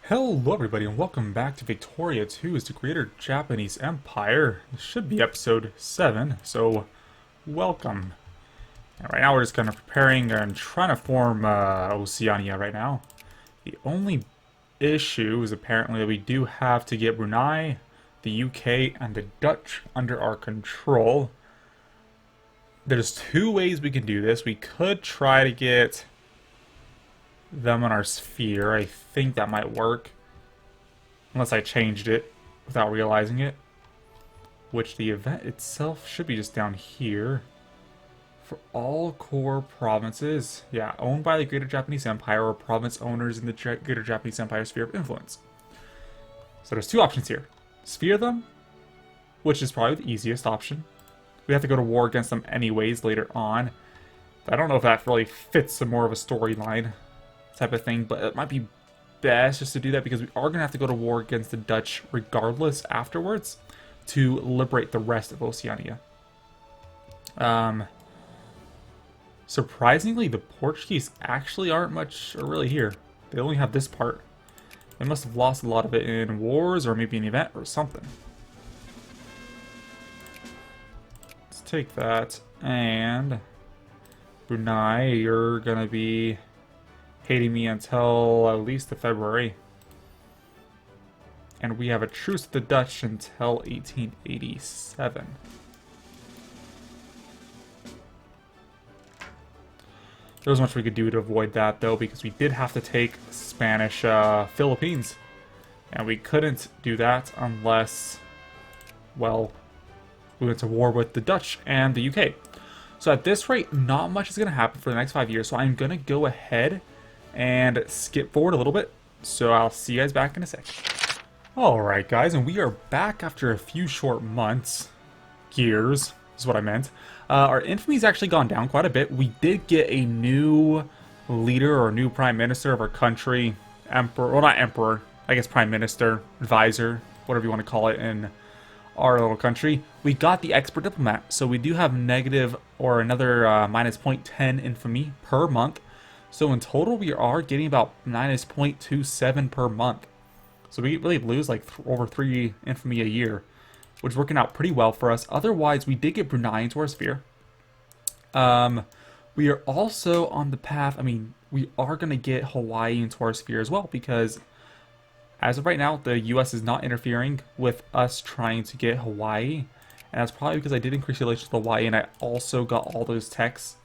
Hello everybody and welcome back to Victoria 2 as the Greater Japanese Empire. This should be episode 7, so welcome. And right now we're just kind of preparing and trying to form Oceania right now. The only issue is apparently that we do have to get Brunei, the UK, and the Dutch under our control. There's two ways we can do this. We could try to get them on our sphere. I think that might work. Unless I changed it without realizing it. Which the event itself should be just down here. For all core provinces. Yeah, owned by the Greater Japanese Empire or province owners in the Greater Japanese Empire sphere of influence. So there's two options here. Sphere them, which is probably the easiest option. We have to go to war against them anyways later on. But I don't know if that really fits some more of a storyline type of thing, but it might be best just to do that because we are going to have to go to war against the Dutch regardless afterwards to liberate the rest of Oceania. Surprisingly, the Portuguese actually aren't much or really here. They only have this part. They must have lost a lot of it in wars or maybe an event or something. Let's take that, and Brunei, you're going to be hating me until at least the February. And we have a truce with the Dutch until 1887. There was much we could do to avoid that, though, because we did have to take Spanish Philippines. And we couldn't do that unless, well, we went to war with the Dutch and the UK. So at this rate, not much is going to happen for the next 5 years. So I'm going to go ahead and skip forward a little bit. So I'll see you guys back in a sec. Alright guys, and we are back after a few short months. Years is what I meant. Our infamy's actually gone down quite a bit. We did get a new leader or new prime minister of our country. Emperor, well not emperor, I guess prime minister, advisor, whatever you want to call it in our little country. We got the expert diplomat, so we do have negative or another minus 0.10 infamy per month. So in total, we are getting about minus 0.27 per month. So we really lose like over 3 infamy a year, which is working out pretty well for us. Otherwise, we did get Brunei into our sphere. We are also on the path, we are going to get Hawaii into our sphere as well, because as of right now, the US is not interfering with us trying to get Hawaii. And that's probably because I did increase relations with Hawaii, and I also got all those techs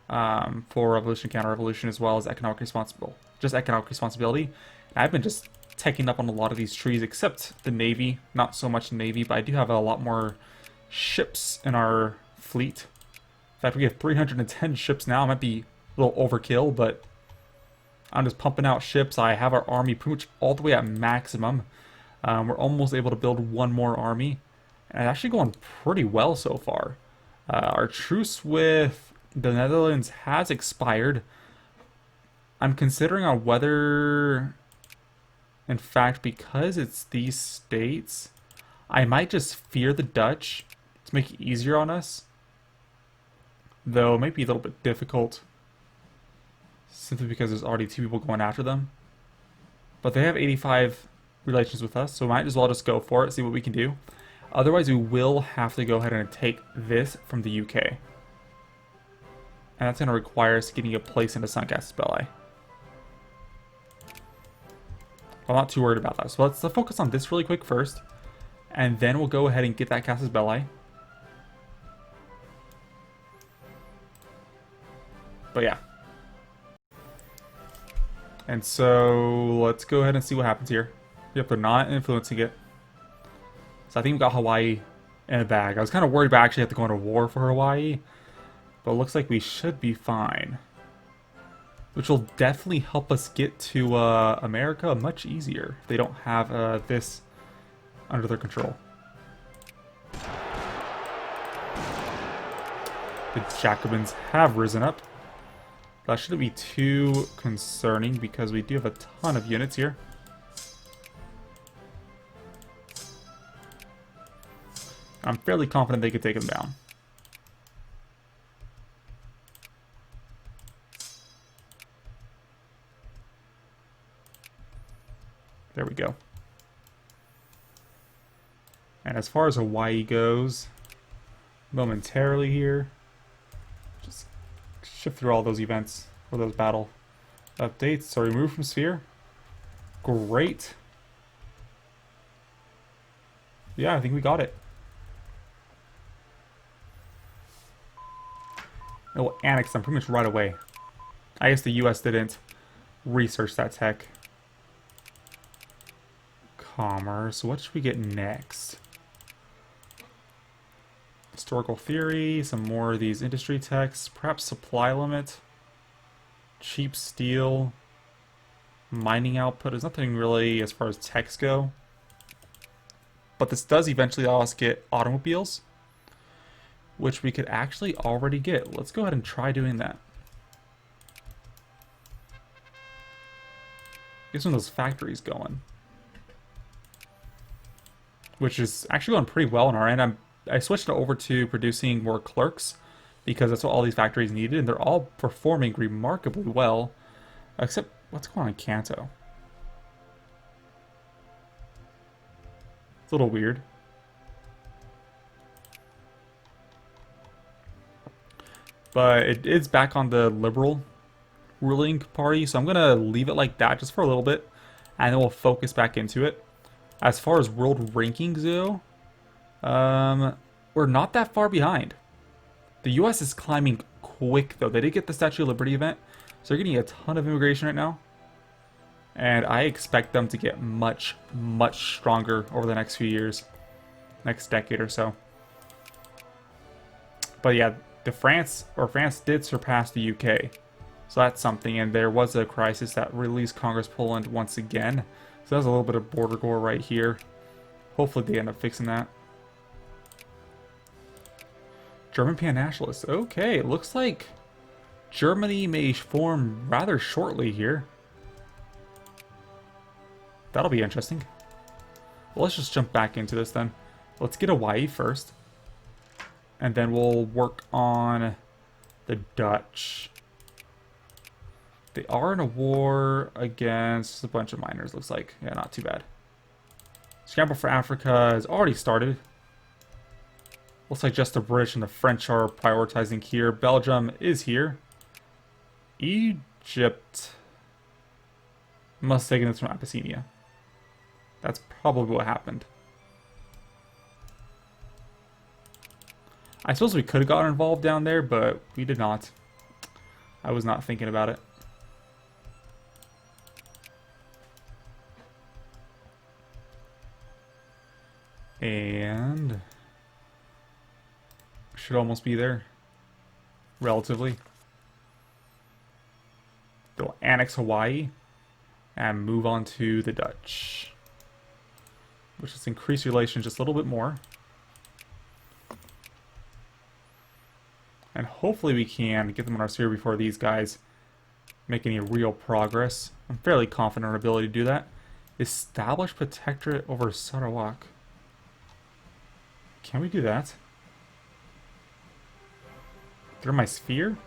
for revolution, counter-revolution, as well as economic responsibility. And I've been just teching up on a lot of these trees, except the Navy. Not so much the Navy, but I do have a lot more ships in our fleet. In fact, we have 310 ships now. It might be a little overkill, but I'm just pumping out ships. I have our army pretty much all the way at maximum. We're almost able to build one more army. And it's actually going pretty well so far. Our truce with the Netherlands has expired. I'm considering on whether, in fact, because it's these states, I might just fear the Dutch to make it easier on us. Though it might be a little bit difficult, simply because there's already 2 people going after them. But they have 85 relations with us, so we might as well just go for it, see what we can do. Otherwise, we will have to go ahead and take this from the UK. And that's going to require us getting a place into Sun Casus Belli. I'm not too worried about that. So let's focus on this really quick first. And then we'll go ahead and get that Casus Belli. But yeah. And so let's go ahead and see what happens here. Yep, they're not influencing it. So I think we got Hawaii in a bag. I was kind of worried about actually have to go into war for Hawaii. But it looks like we should be fine. Which will definitely help us get to America much easier if they don't have this under their control. The Jacobins have risen up. That shouldn't be too concerning because we do have a ton of units here. I'm fairly confident they could take them down. There we go. And as far as Hawaii goes, momentarily here, just shift through all those events or those battle updates. So remove from sphere. Great. Yeah, I think we got it. It will annex them pretty much right away. I guess the US didn't research that tech. Commerce. What should we get next? Historical theory, some more of these industry techs, perhaps supply limit, cheap steel, mining output. There's nothing really as far as techs go. But this does eventually allow us to get automobiles, which we could actually already get. Let's go ahead and try doing that. Get some of those factories going, which is actually going pretty well on our end. I switched it over to producing more clerks because that's what all these factories needed, and they're all performing remarkably well, except what's going on in Kanto? It's a little weird. But it is back on the liberal ruling party, so I'm going to leave it like that just for a little bit, and then we'll focus back into it. As far as world rankings go, we're not that far behind. The US is climbing quick, though. They did get the Statue of Liberty event, so they're getting a ton of immigration right now. And I expect them to get much, much stronger over the next few years. Next decade or so. But yeah, France did surpass the UK. So that's something, and there was a crisis that released Congress Poland once again. So there's a little bit of border gore right here. Hopefully they end up fixing that. German Pan-Nationalists. Okay, it looks like Germany may form rather shortly here. That'll be interesting. Well, let's just jump back into this then. Let's get Hawaii first. And then we'll work on the Dutch. They are in a war against a bunch of miners, looks like. Yeah, not too bad. Scramble for Africa has already started. Looks like just the British and the French are prioritizing here. Belgium is here. Egypt must have taken this from Abyssinia. That's probably what happened. I suppose we could have gotten involved down there, but we did not. I was not thinking about it. And should almost be there, relatively. They'll annex Hawaii and move on to the Dutch, which is increase relations just a little bit more. And hopefully we can get them on our sphere before these guys make any real progress. I'm fairly confident in our ability to do that. Establish protectorate over Sarawak. Can we do that? They're my sphere?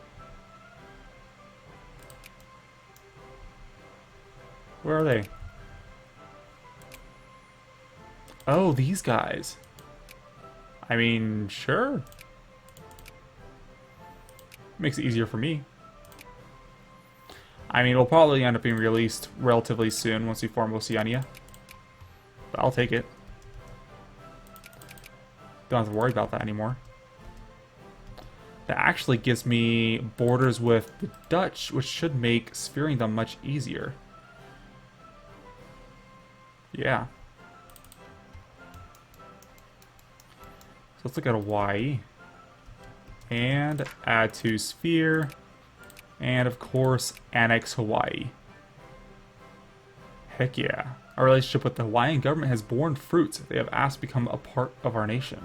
Where are they? Oh, these guys. I mean, sure. Makes it easier for me. I mean, it'll probably end up being released relatively soon once we form Oceania. But I'll take it. Don't have to worry about that anymore. That actually gives me borders with the Dutch, which should make sphering them much easier. Yeah. So let's look at Hawaii. And add to sphere. And of course, annex Hawaii. Heck yeah. Our relationship with the Hawaiian government has borne fruit. They have asked to become a part of our nation.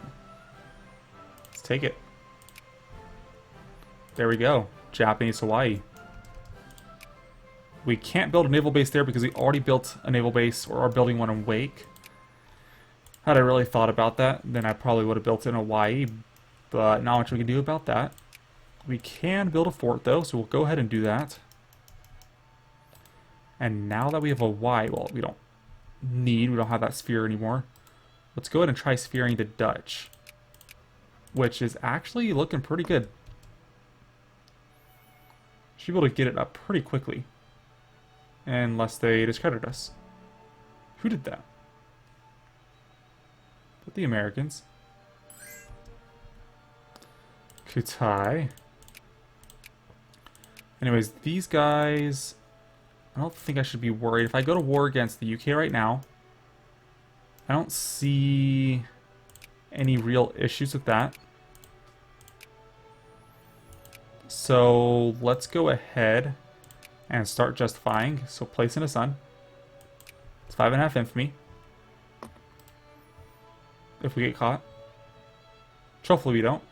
Let's take it. There we go. Japanese Hawaii. We can't build a naval base there because we already built a naval base, or are building one in Wake. Had I really thought about that, then I probably would have built it in Hawaii, but not much we can do about that. We can build a fort though, so we'll go ahead and do that. And now that we have Hawaii, well, we don't need. We don't have that sphere anymore. Let's go ahead and try spheering the Dutch, which is actually looking pretty good. Should be able to get it up pretty quickly. Unless they discredit us. Who did that? But the Americans. Kutai. Anyways, these guys... I don't think I should be worried. If I go to war against the UK right now, I don't see any real issues with that. So let's go ahead and start justifying. So place in a sun. It's 5.5 infamy. If we get caught. Which hopefully we don't.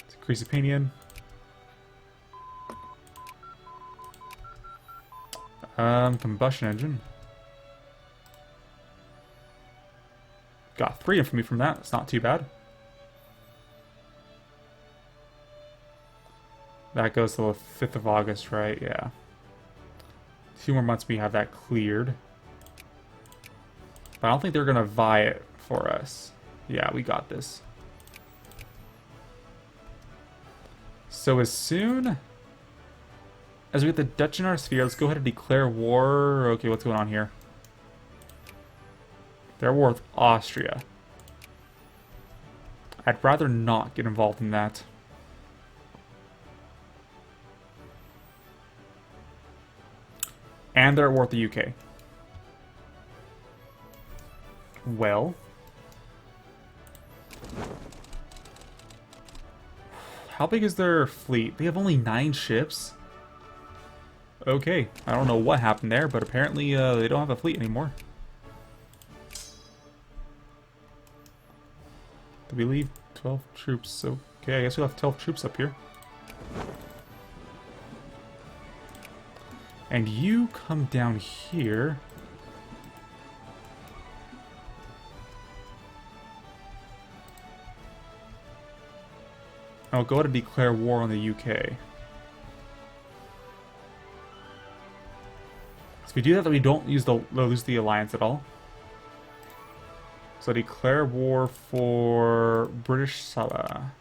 Let's increase opinion. Combustion engine. Got 3 infamy from that. It's not too bad. That goes to the 5th of August, right? Yeah. 2 more months we have that cleared. But I don't think they're going to vie it for us. Yeah, we got this. So as soon as we get the Dutch in our sphere, let's go ahead and declare war. Okay, what's going on here? They're at war with Austria. I'd rather not get involved in that. And they're at war with the UK. Well. How big is their fleet? They have only 9 ships? Okay, I don't know what happened there, but apparently they don't have a fleet anymore. Did we leave 12 troops? Okay, I guess we left 12 troops up here. And you come down here. I'll go ahead and declare war on the UK. So if we do that, we don't lose the alliance at all. So declare war for British Saba.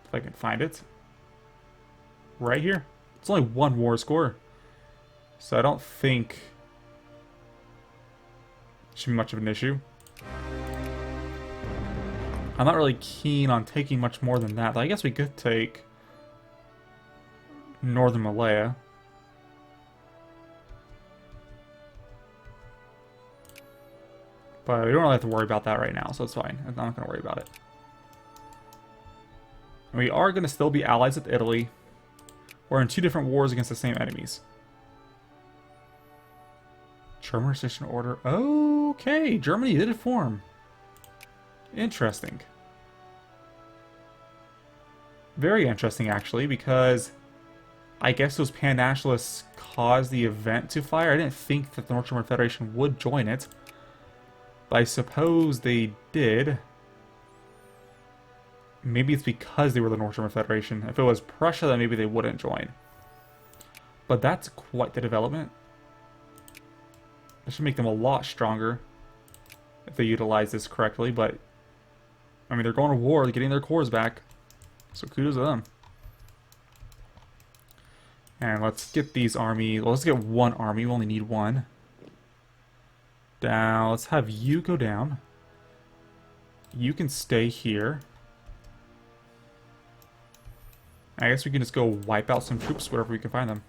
If I can find it. Right here. It's only 1 war score. So I don't think it should be much of an issue. I'm not really keen on taking much more than that. I guess we could take Northern Malaya. But we don't really have to worry about that right now, so it's fine. I'm not going to worry about it. And we are going to still be allies with Italy. We're in 2 different wars against the same enemies. German resistance order. Okay, Germany did form. Interesting. Very interesting, actually, because I guess those pan-nationalists caused the event to fire. I didn't think that the North German Federation would join it. But I suppose they did. Maybe it's because they were the North German Federation. If it was Prussia, then maybe they wouldn't join. But that's quite the development. That should make them a lot stronger if they utilize this correctly, but I mean, they're going to war, they're getting their cores back. So kudos to them. And let's get these armies. Well, let's get 1 army. We only need 1. Down. Let's have you go down. You can stay here. I guess we can just go wipe out some troops wherever we can find them.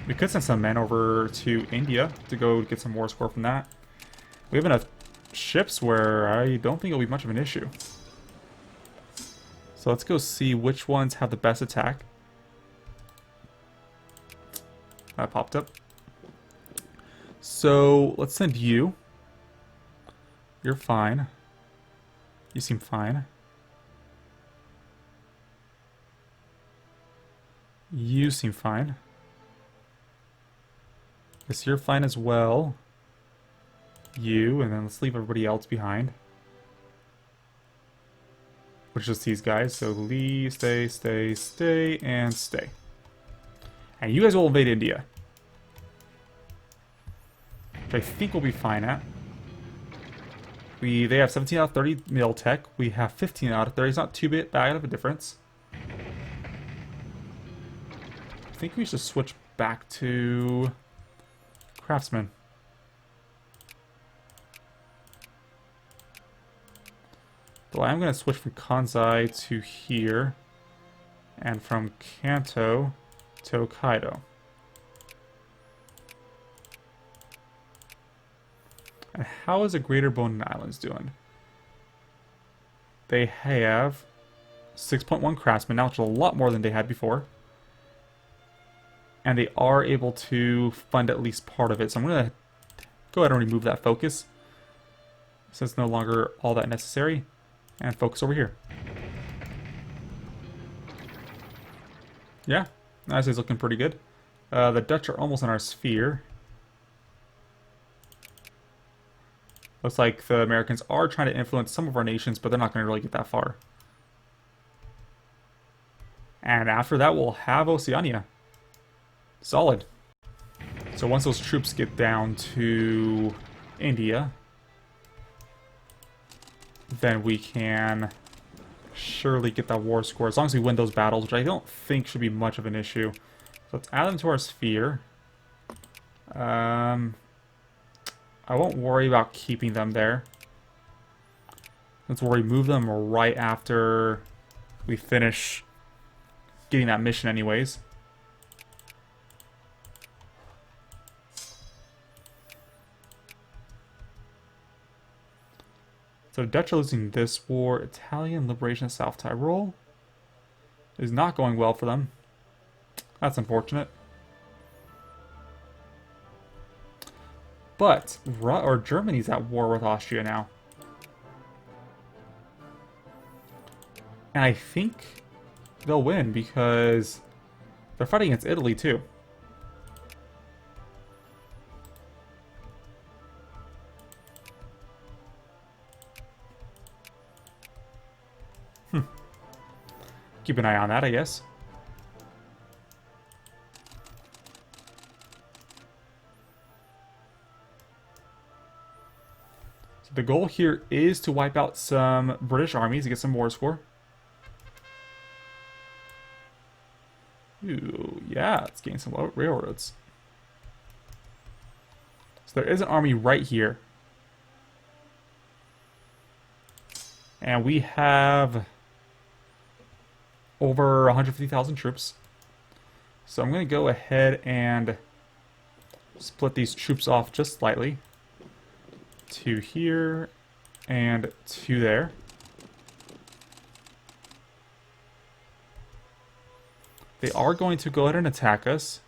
We could send some men over to India to go get some war score from that. We have enough ships where I don't think it'll be much of an issue. So let's go see which ones have the best attack. That popped up. So let's send you. You're fine. You seem fine. You seem fine. Yes, you're fine as well. You, and then let's leave everybody else behind. which is just these guys. So Lee, stay, stay, stay, and stay. And you guys will invade India. Which I think we'll be fine at. They have 17 out of 30 mil tech. We have 15 out of 30. It's not too bad of a difference. I think we should switch back to craftsman. Though I am going to switch from Kansai to here, and from Kanto to Hokkaido. And how is the Greater Bonin Islands doing? They have 6.1 craftsmen now, which is a lot more than they had before. And they are able to fund at least part of it. So I'm going to go ahead and remove that focus, since it's no longer all that necessary. And focus over here. Yeah, that is looking pretty good. The Dutch are almost in our sphere. Looks like the Americans are trying to influence some of our nations, but they're not going to really get that far. And after that, we'll have Oceania. Solid. So once those troops get down to India, then we can surely get that war score, as long as we win those battles, which I don't think should be much of an issue. So let's add them to our sphere. I won't worry about keeping them there. Let's remove them right after we finish getting that mission anyways. So the Dutch are losing this war. Italian liberation of South Tyrol is not going well for them. That's unfortunate. But Germany's at war with Austria now. And I think they'll win because they're fighting against Italy too. Keep an eye on that, I guess. So the goal here is to wipe out some British armies to get some war score. Ooh, yeah, let's gain some railroads. So there is an army right here. And we have over 150,000 troops. So I'm going to go ahead and split these troops off just slightly. To here and to there. They are going to go ahead and attack us.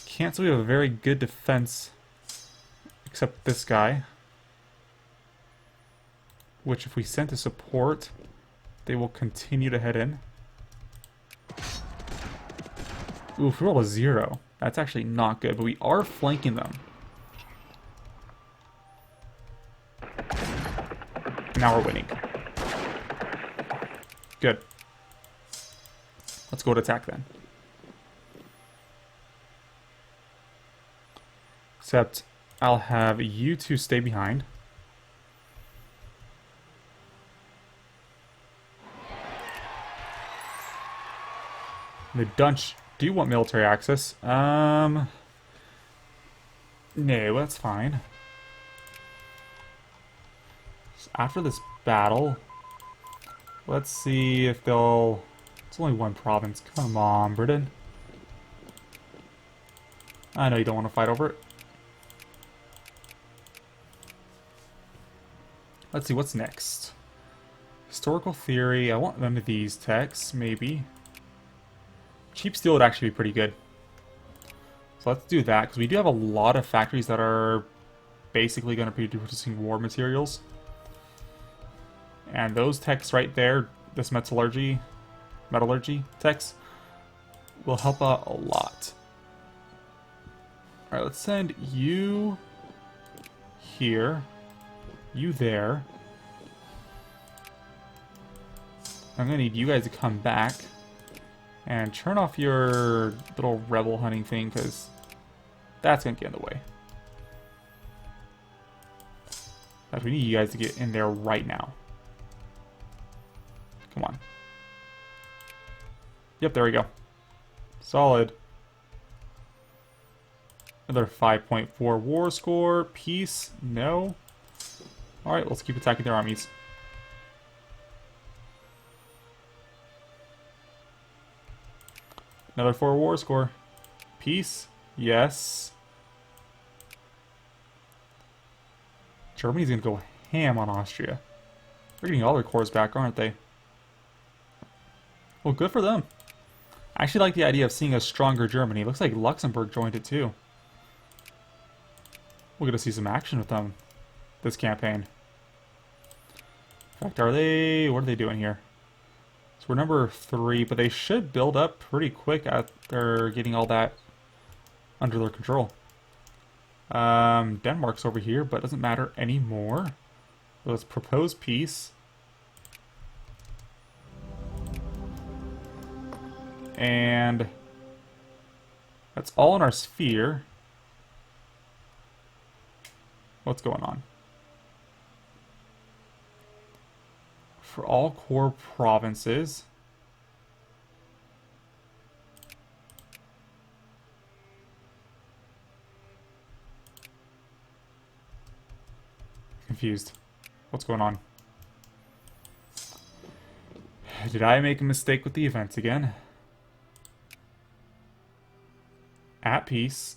Can't say we have a very good defense, except this guy. Which if we send to support, they will continue to head in. Ooh, if we roll a 0, that's actually not good, but we are flanking them. Now we're winning. Good. Let's go to attack then. Except I'll have you two stay behind. The Dutch do want military access. No, that's fine. So after this battle, let's see if they'll... It's only one province. Come on, Britain. I know you don't want to fight over it. Let's see, what's next? Historical theory. I want none of these texts, maybe. Cheap steel would actually be pretty good. So let's do that, because we do have a lot of factories that are basically going to be producing war materials. And those texts right there, this metallurgy text, will help out a lot. Alright, let's send you here, you there. I'm gonna need you guys to come back and turn off your little rebel hunting thing, because that's gonna get in the way. We need you guys to get in there right now. Come on. Yep, there we go. Solid. Another 5.4 war score. Peace? No. Alright, let's keep attacking their armies. Another 4 war score. Peace? Yes. Germany's gonna go ham on Austria. They're getting all their cores back, aren't they? Well, good for them. I actually like the idea of seeing a stronger Germany. Looks like Luxembourg joined it too. We're gonna see some action with them this campaign. In fact, what are they doing here? So we're number 3, but they should build up pretty quick after getting all that under their control. Denmark's over here, but it doesn't matter anymore. Let's propose peace. And that's all in our sphere. What's going on? For all core provinces. Confused. What's going on? Did I make a mistake with the events again? At peace.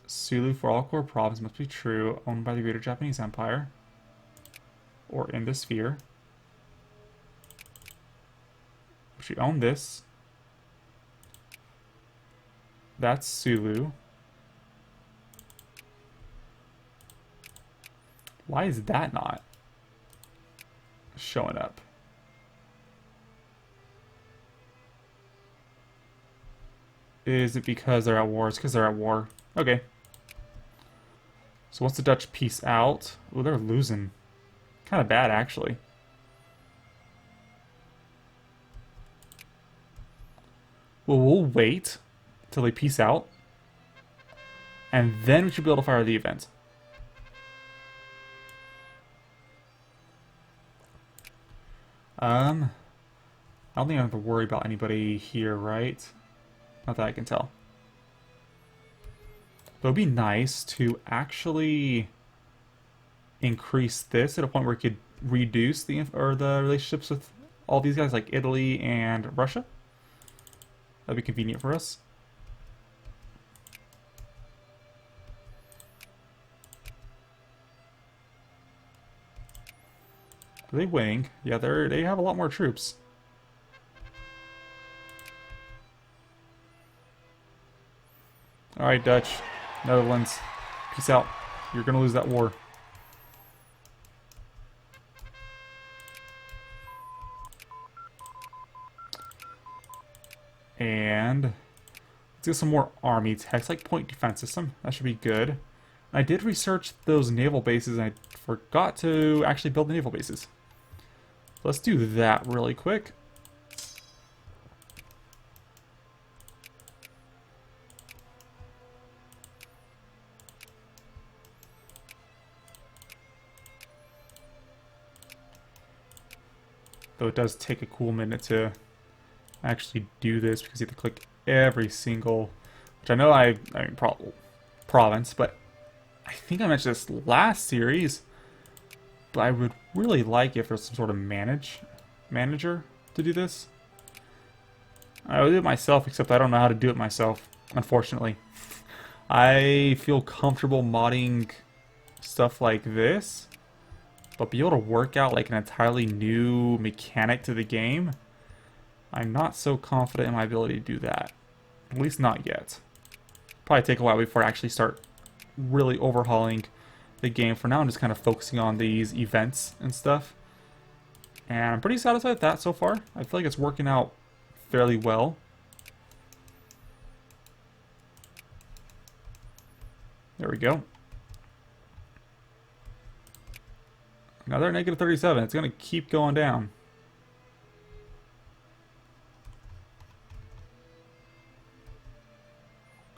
Sulu for all core provinces must be true, owned by the Greater Japanese Empire. Or in the sphere. She owned this. That's Sulu. Why is that not showing up? Is it because they're at war? It's because they're at war. Okay. So once the Dutch peace out... Oh, they're losing. Kind of bad, actually. Well, we'll wait till they peace out. And then we should be able to fire the event. I don't think I have to worry about anybody here, right? Not that I can tell. But it would be nice to actually increase this at a point where we could reduce the relationships with all these guys, like Italy and Russia. That'd be convenient for us. Are they winning? Yeah, they have a lot more troops. Alright, Dutch. Netherlands. Peace out. You're gonna lose that war. And let's get some more army techs, like point defense system. That should be good. I did research those naval bases, and I forgot to actually build the naval bases. Let's do that really quick. Though it does take a cool minute to actually do this, because you have to click every single, which I know I mean province, but I think I mentioned this last series, but I would really like if there's some sort of manager to do this. I would do it myself, except I don't know how to do it myself, unfortunately. I feel comfortable modding stuff like this, but be able to work out like an entirely new mechanic to the game, I'm not so confident in my ability to do that. At least not yet. Probably take a while before I actually start really overhauling the game. For now, I'm just kind of focusing on these events and stuff. And I'm pretty satisfied with that so far. I feel like it's working out fairly well. There we go. Now they're at -37. It's going to keep going down.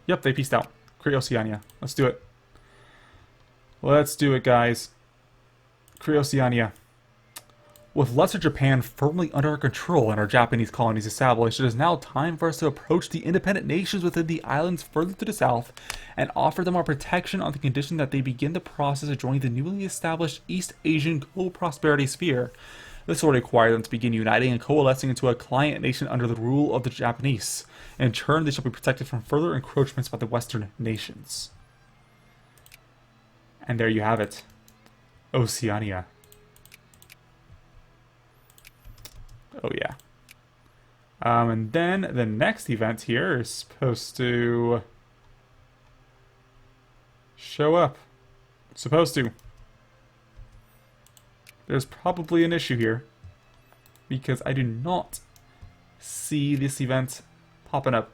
Yep, they pieced out. Create Oceania. Let's do it. Let's do it, guys. Create Oceania. With Lesser Japan firmly under our control and our Japanese colonies established, it is now time for us to approach the independent nations within the islands further to the south and offer them our protection on the condition that they begin the process of joining the newly established East Asian co-prosperity sphere. This will require them to begin uniting and coalescing into a client nation under the rule of the Japanese. In turn, they shall be protected from further encroachments by the Western nations. And there you have it. Oceania. Oh yeah. And then the next event here is supposed to show up. Supposed to. There's probably an issue here because I do not see this event popping up.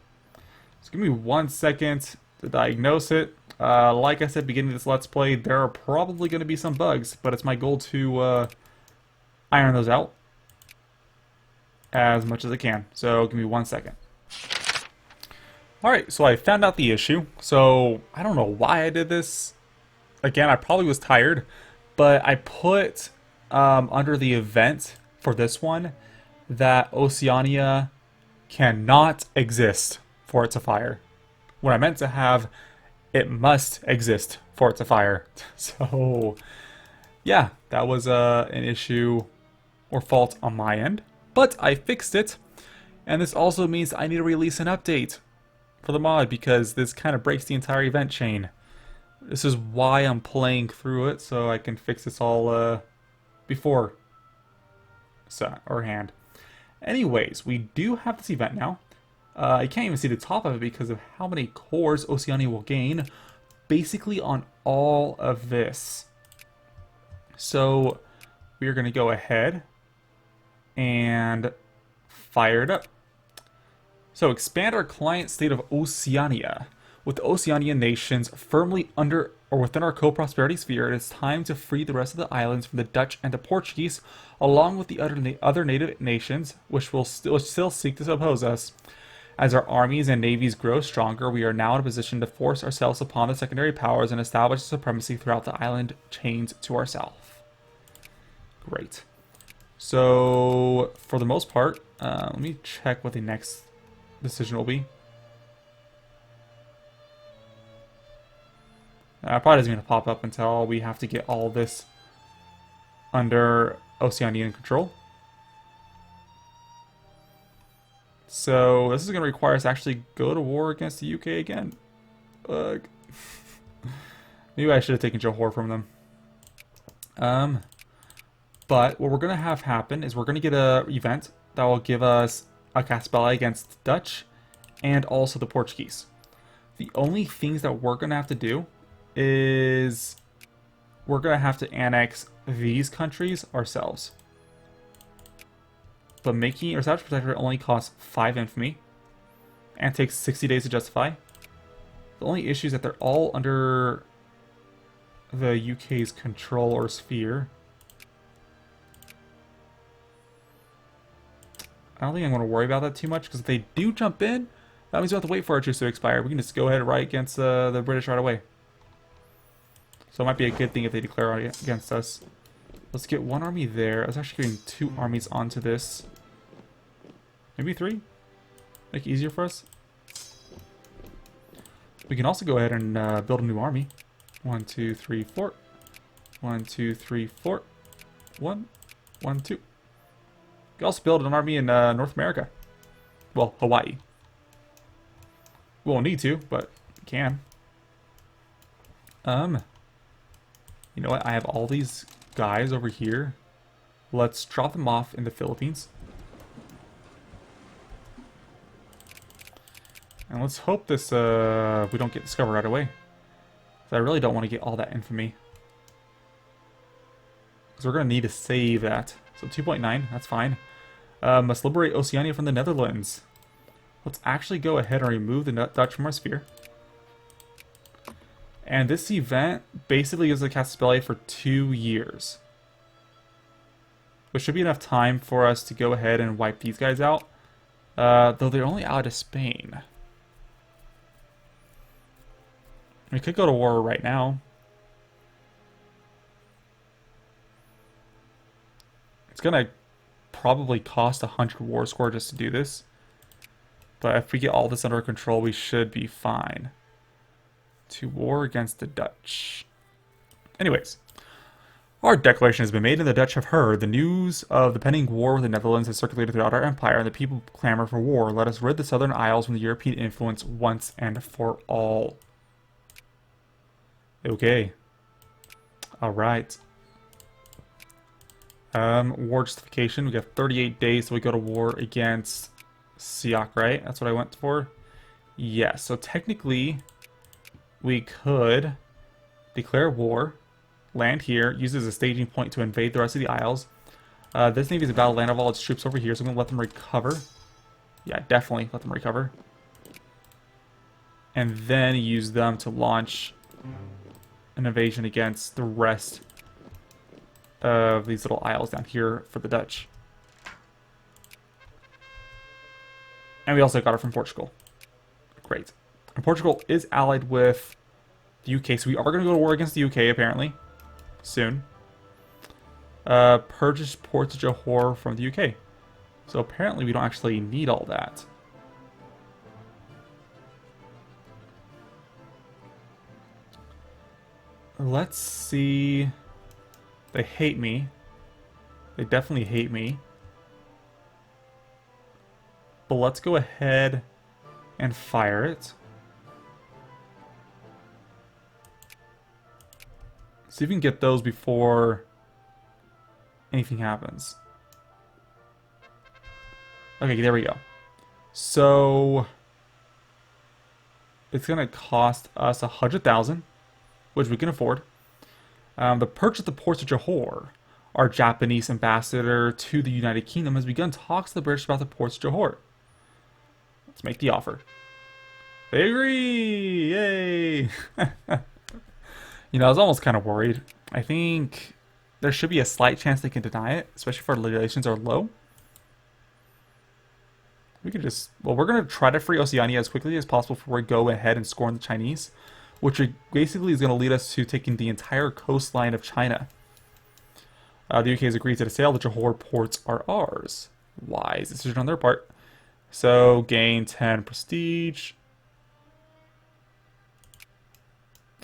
So give me 1 second to diagnose it. Like I said, beginning of this Let's Play, there are probably going to be some bugs, but it's my goal to iron those out as much as I can. So give me 1 second. Alright, so I found out the issue. So I don't know why I did this. Again, I probably was tired, but I put under the event for this one that Oceania cannot exist for it to fire. When I meant to have, it must exist for it to fire. So yeah, that was an issue or fault on my end. But I fixed it, and this also means I need to release an update for the mod because this kind of breaks the entire event chain. This is why I'm playing through it, so I can fix this all before hand. Anyways, we do have this event now. I can't even see the top of it because of how many cores Oceania will gain basically on all of this. So we are going to go ahead and fire it up. So expand our client state of Oceania. With the Oceanian nations firmly under or within our co-prosperity sphere, it is time to free the rest of the islands from the Dutch and the Portuguese, along with the other native nations which will still seek to oppose us. As our armies and navies grow stronger, we are now in a position to force ourselves upon the secondary powers and establish supremacy throughout the island chains to our south. Great. So, for the most part, let me check what the next decision will be. Probably doesn't even pop up until we have to get all this under Oceanian control. So, this is going to require us to actually go to war against the UK again. Ugh. Maybe I should have taken Johor from them. But what we're going to have happen is we're going to get an event that will give us a Caspella against the Dutch and also the Portuguese. The only things that we're going to have to do is we're going to have to annex these countries ourselves. But making our established protectorate only costs 5 infamy and takes 60 days to justify. The only issue is that they're all under the UK's control or sphere. I don't think I'm going to worry about that too much, because if they do jump in, that means we have to wait for our truce to expire. We can just go ahead and fight against the British right away. So it might be a good thing if they declare against us. Let's get 1 army there. I was actually getting 2 armies onto this. Maybe 3? Make it easier for us. We can also go ahead and build a new army. 1, 2, 3, 4. 1, 2, 3, 4. 1, 1, 2. We can also build an army in North America. Well, Hawaii. We won't need to, but we can. You know what? I have all these guys over here. Let's drop them off in the Philippines. And let's hope this we don't get discovered right away. I really don't want to get all that infamy. Because we're going to need to save that. So 2.9, that's fine. Must liberate Oceania from the Netherlands. Let's actually go ahead and remove the Dutch from our sphere. And this event basically gives a Caspella for 2 years. Which should be enough time for us to go ahead and wipe these guys out. Though they're only out of Spain. We could go to war right now. It's gonna probably cost 100 war score just to do this. But if we get all this under control, we should be fine. To war against the Dutch. Anyways, our declaration has been made and the Dutch have heard. The news of the pending war with the Netherlands has circulated throughout our empire, and the people clamor for war. Let us rid the Southern Isles from the European influence once and for all. Okay. Alright. War justification. We got 38 days till we go to war against Siak, right? That's what I went for? Yes, so technically we could declare war, land here, use it as a staging point to invade the rest of the isles. This navy is about to land of all its troops over here, so I'm going to let them recover. Yeah, definitely let them recover. And then use them to launch an invasion against the rest of these little isles down here for the Dutch. And we also got it from Portugal. Great. And Portugal is allied with the UK, so we are going to go to war against the UK, apparently. Soon. Purchase ports of Johor from the UK. So apparently we don't actually need all that. Let's see. They hate me. They definitely hate me. But let's go ahead and fire it. See if we can get those before anything happens. Okay, there we go. So it's gonna cost us 100,000, which we can afford. The purchase of the ports of Johor. Our Japanese ambassador to the United Kingdom has begun talks to the British about the ports of Johor. Let's make the offer. They agree! Yay! You know, I was almost kind of worried. I think there should be a slight chance they can deny it, especially if our relations are low. We could just... Well, we're going to try to free Oceania as quickly as possible before we go ahead and scorn the Chinese, which basically is going to lead us to taking the entire coastline of China. The UK has agreed to the sale. The Johor ports are ours. Wise decision on their part. So, gain 10 prestige.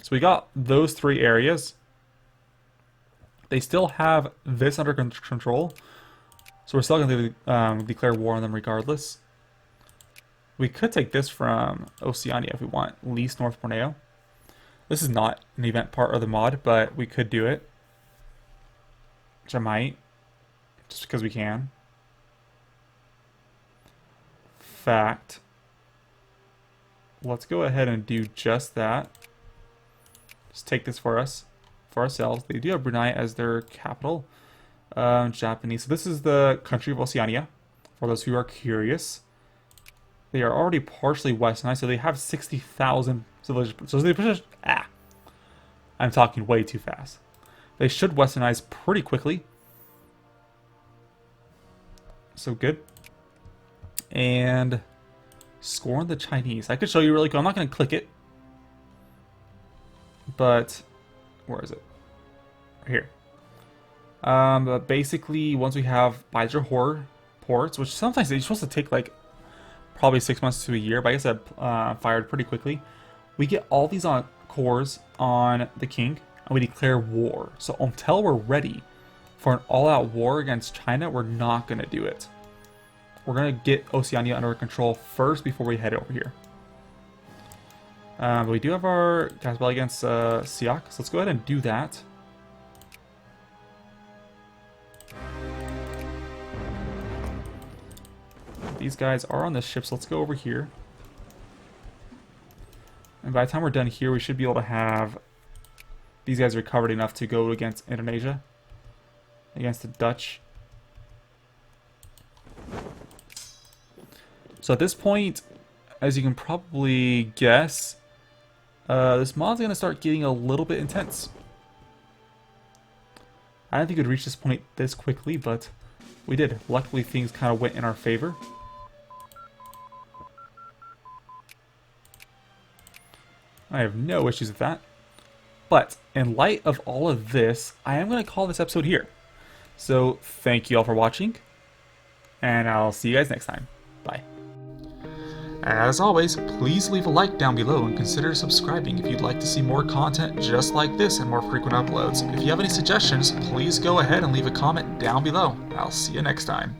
So we got those 3 areas. They still have this under control. So we're still going to declare war on them regardless. We could take this from Oceania if we want. Least North Borneo. This is not an event part of the mod, but we could do it. Which I might. Just because we can. Fact. Let's go ahead and do just that. Just take this for us. For ourselves. They do have Brunei as their capital. Japanese. So this is the country of Oceania. For those who are curious. They are already partially westernized, so they have 60,000 civilizations. So they I'm talking way too fast. They should westernize pretty quickly. So good. And scorn the Chinese. I could show you really quick. I'm not going to click it. But where is it? Right here. But basically, once we have by Johor ports, which sometimes they're supposed to take like probably 6 months to a year, but I guess that fired pretty quickly. We get all these on cores on the king, and we declare war. So until we're ready for an all-out war against China, we're not going to do it. We're going to get Oceania under control first before we head over here. But we do have our gas battle against Siak, so let's go ahead and do that. These guys are on the ship, so let's go over here. And by the time we're done here, we should be able to have these guys recovered enough to go against Indonesia. Against the Dutch. So at this point, as you can probably guess, this mod's going to start getting a little bit intense. I didn't think it would reach this point this quickly, but we did. Luckily, things kind of went in our favor. I have no issues with that. But in light of all of this, I am going to call this episode here. So thank you all for watching, and I'll see you guys next time. Bye. As always, please leave a like down below and consider subscribing if you'd like to see more content just like this and more frequent uploads. If you have any suggestions, please go ahead and leave a comment down below. I'll see you next time.